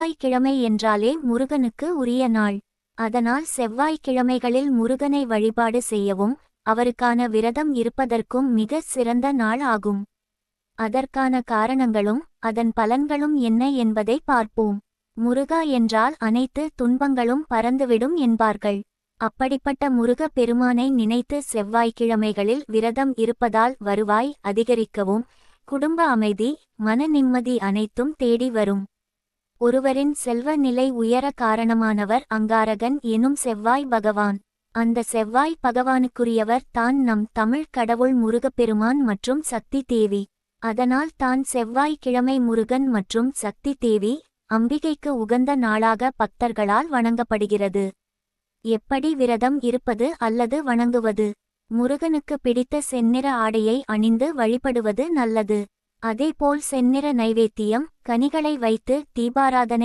செவ்வாய்க்கிழமை என்றாலே முருகனுக்கு உரிய நாள். அதனால் செவ்வாய்க்கிழமைகளில் முருகனை வழிபாடு செய்யவும் அவருக்கான விரதம் இருப்பதற்கும் மிகச் சிறந்த நாள் ஆகும். அதற்கான காரணங்களும் அதன் பலன்களும் என்ன என்பதை பார்ப்போம். முருகா என்றால் அனைத்து துன்பங்களும் பறந்துவிடும் என்பார்கள். அப்படிப்பட்ட முருக பெருமானை நினைத்து செவ்வாய்க்கிழமைகளில் விரதம் இருப்பதால் வருவாய் அதிகரிக்கவும் குடும்ப அமைதி மன நிம்மதி அனைத்தும் தேடி வரும். ஒருவரின் செல்வ நிலை உயர காரணமானவர் அங்காரகன் எனும் செவ்வாய் பகவான். அந்த செவ்வாய் பகவானுக்குரியவர் தான் நம் தமிழ் கடவுள் முருகப்பெருமான் மற்றும் சக்தி தேவி. அதனால் தான் செவ்வாய்க்கிழமை முருகன் மற்றும் சக்தி தேவி அம்பிகைக்கு உகந்த நாளாக பக்தர்களால் வணங்கப்படுகிறது. எப்படி விரதம் இருப்பது அல்லது வணங்குவது? முருகனுக்கு பிடித்த செந்நிற ஆடையை அணிந்து வழிபடுவது நல்லது. அதேபோல் செந்நிற நைவேத்தியம் கனிகளை வைத்து தீபாராதனை